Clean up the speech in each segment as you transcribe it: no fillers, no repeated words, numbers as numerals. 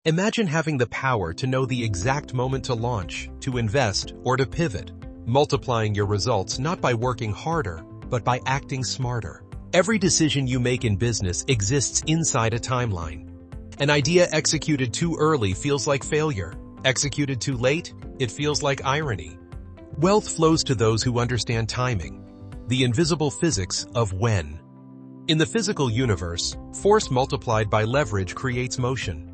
Imagine having the power to know the exact moment to launch, to invest, or to pivot, multiplying your results not by working harder, but by acting smarter. Every decision you make in business exists inside a timeline. An idea executed too early feels like failure. Executed too late, it feels like irony. Wealth flows to those who understand timing, the invisible physics of when. In the physical universe, force multiplied by leverage creates motion.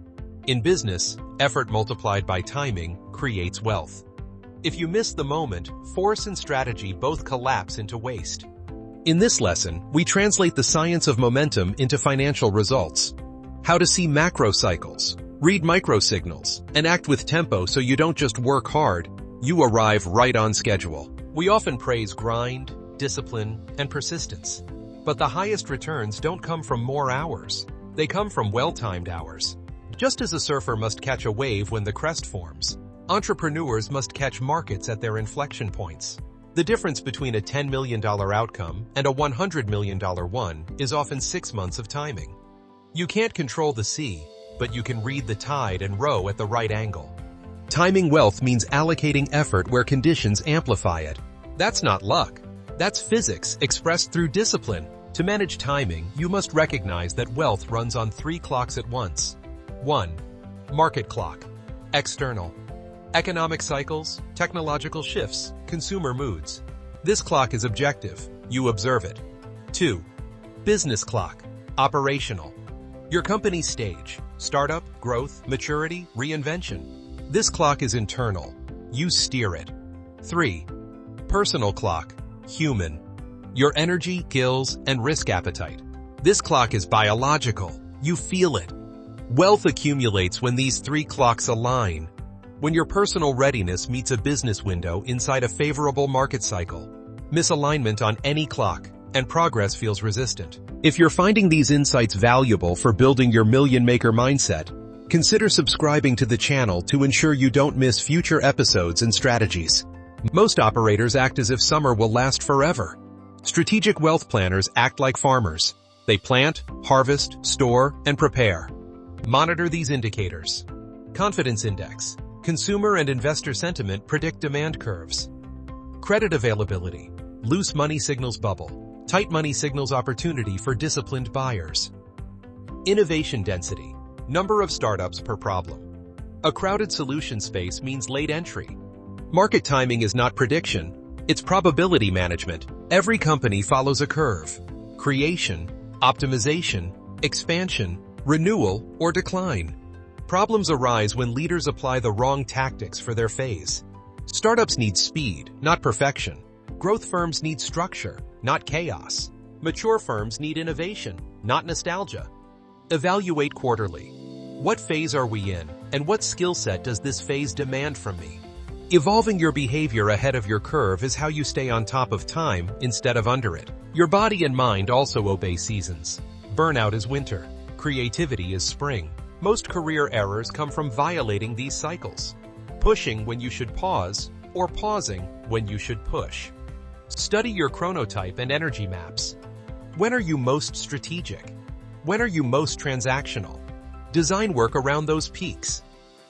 In business, effort multiplied by timing creates wealth. If you miss the moment, force and strategy both collapse into waste. In this lesson, we translate the science of momentum into financial results. How to see macro cycles, read micro signals, and act with tempo so you don't just work hard, you arrive right on schedule. We often praise grind, discipline, and persistence. But the highest returns don't come from more hours. They come from well-timed hours. Just as a surfer must catch a wave when the crest forms, entrepreneurs must catch markets at their inflection points. The difference between a $10 million outcome and a $100 million one is often 6 months of timing. You can't control the sea, but you can read the tide and row at the right angle. Timing wealth means allocating effort where conditions amplify it. That's not luck. That's physics expressed through discipline. To manage timing, you must recognize that wealth runs on 3 clocks at once. 1. Market clock. External. Economic cycles, technological shifts, consumer moods. This clock is objective. You observe it. 2. Business clock. Operational. Your company's stage. Startup, growth, maturity, reinvention. This clock is internal. You steer it. 3. Personal clock. Human. Your energy, skills, and risk appetite. This clock is biological. You feel it. Wealth accumulates when these 3 clocks align. When your personal readiness meets a business window inside a favorable market cycle. Misalignment on any clock, and progress feels resistant. If you're finding these insights valuable for building your million-maker mindset, consider subscribing to the channel to ensure you don't miss future episodes and strategies. Most operators act as if summer will last forever. Strategic wealth planners act like farmers. They plant, harvest, store, and prepare. Monitor these indicators. Confidence index. Consumer and investor sentiment predict demand curves. Credit availability. Loose money signals bubble. Tight money signals opportunity for disciplined buyers. Innovation density. Number of startups per problem. A crowded solution space means late entry. Market timing is not prediction, it's probability management. Every company follows a curve. Creation, optimization, expansion, renewal, or decline. Problems arise when leaders apply the wrong tactics for their phase. Startups need speed, not perfection. Growth firms need structure, not chaos. Mature firms need innovation, not nostalgia. Evaluate quarterly. What phase are we in, and what skill set does this phase demand from me? Evolving your behavior ahead of your curve is how you stay on top of time instead of under it. Your body and mind also obey seasons. Burnout is winter. Creativity is spring. Most career errors come from violating these cycles. Pushing when you should pause, or pausing when you should push. Study your chronotype and energy maps. When are you most strategic? When are you most transactional? Design work around those peaks.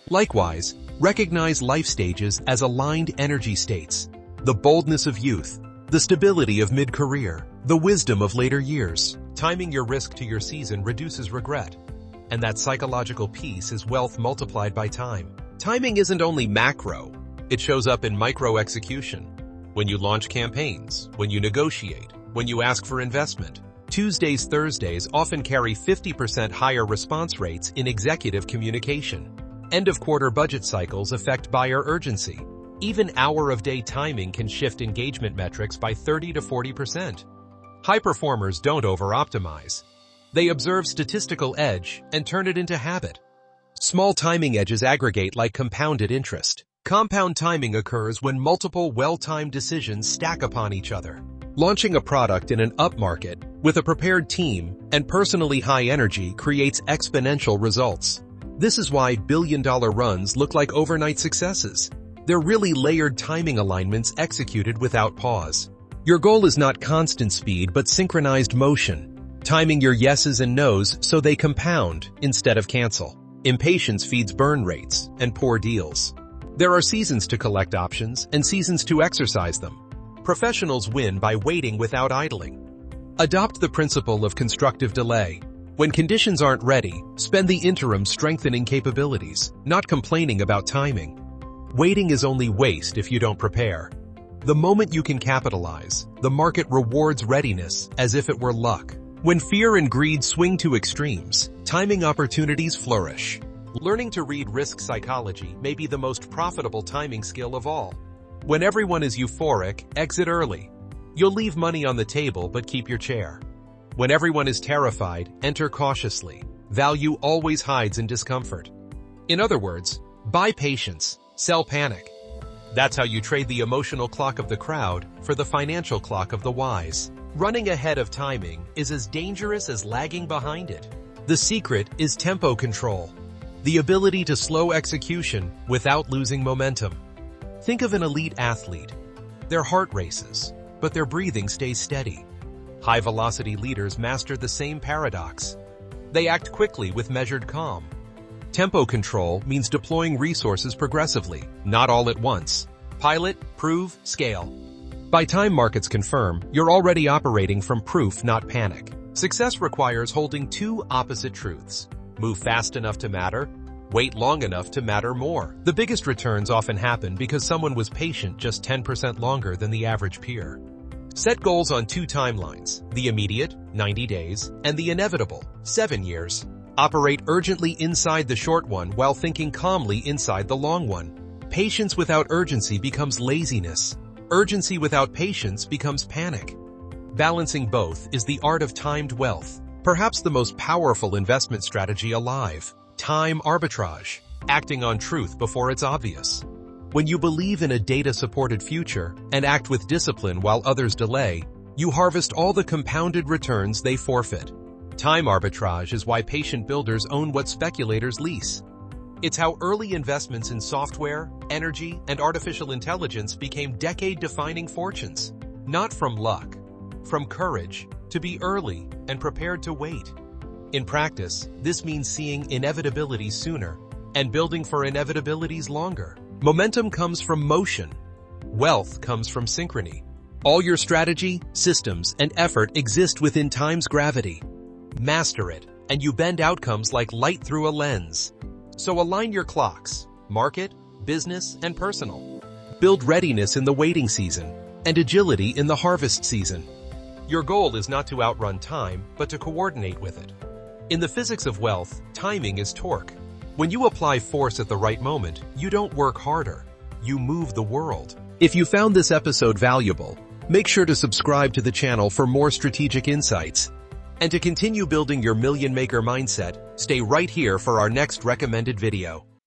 Likewise, recognize life stages as aligned energy states. The boldness of youth, the stability of mid-career, the wisdom of later years. Timing your risk to your season reduces regret. And that psychological peace is wealth multiplied by time. Timing isn't only macro, it shows up in micro execution. When you launch campaigns, when you negotiate, when you ask for investment. Tuesdays, Thursdays often carry 50% higher response rates in executive communication. End-of-quarter budget cycles affect buyer urgency. Even hour-of-day timing can shift engagement metrics by 30 to 40%. High performers don't over-optimize. They observe statistical edge and turn it into habit. Small timing edges aggregate like compounded interest. Compound timing occurs when multiple well-timed decisions stack upon each other. Launching a product in an upmarket with a prepared team and personally high energy creates exponential results. This is why billion-dollar runs look like overnight successes. They're really layered timing alignments executed without pause. Your goal is not constant speed but synchronized motion. Timing your yeses and nos so they compound instead of cancel. Impatience feeds burn rates and poor deals. There are seasons to collect options and seasons to exercise them. Professionals win by waiting without idling. Adopt the principle of constructive delay. When conditions aren't ready, spend the interim strengthening capabilities, not complaining about timing. Waiting is only waste if you don't prepare. The moment you can capitalize, the market rewards readiness as if it were luck. When fear and greed swing to extremes, timing opportunities flourish. Learning to read risk psychology may be the most profitable timing skill of all. When everyone is euphoric, exit early. You'll leave money on the table but keep your chair. When everyone is terrified, enter cautiously. Value always hides in discomfort. In other words, buy patience, sell panic. That's how you trade the emotional clock of the crowd for the financial clock of the wise. Running ahead of timing is as dangerous as lagging behind it. The secret is tempo control, the ability to slow execution without losing momentum. Think of an elite athlete. Their heart races, but their breathing stays steady. High-velocity leaders master the same paradox. They act quickly with measured calm. Tempo control means deploying resources progressively, not all at once. Pilot, prove, scale. By time markets confirm, you're already operating from proof, not panic. Success requires holding two opposite truths. Move fast enough to matter, wait long enough to matter more. The biggest returns often happen because someone was patient just 10% longer than the average peer. Set goals on two timelines, the immediate, 90 days, and the inevitable, 7 years. Operate urgently inside the short one while thinking calmly inside the long one. Patience without urgency becomes laziness. Urgency without patience becomes panic. Balancing both is the art of timed wealth, perhaps the most powerful investment strategy alive. Time arbitrage, acting on truth before it's obvious. When you believe in a data-supported future and act with discipline while others delay, you harvest all the compounded returns they forfeit. Time arbitrage is why patient builders own what speculators lease. It's how early investments in software, energy, and artificial intelligence became decade-defining fortunes. Not from luck, from courage to be early and prepared to wait. In practice, this means seeing inevitability sooner and building for inevitabilities longer. Momentum comes from motion. Wealth comes from synchrony. All your strategy, systems, and effort exist within time's gravity. Master it, and you bend outcomes like light through a lens. So align your clocks, market, business, and personal. Build readiness in the waiting season and agility in the harvest season. Your goal is not to outrun time, but to coordinate with it. In the physics of wealth, timing is torque. When you apply force at the right moment, you don't work harder. You move the world. If you found this episode valuable, make sure to subscribe to the channel for more strategic insights. And to continue building your million maker mindset, stay right here for our next recommended video.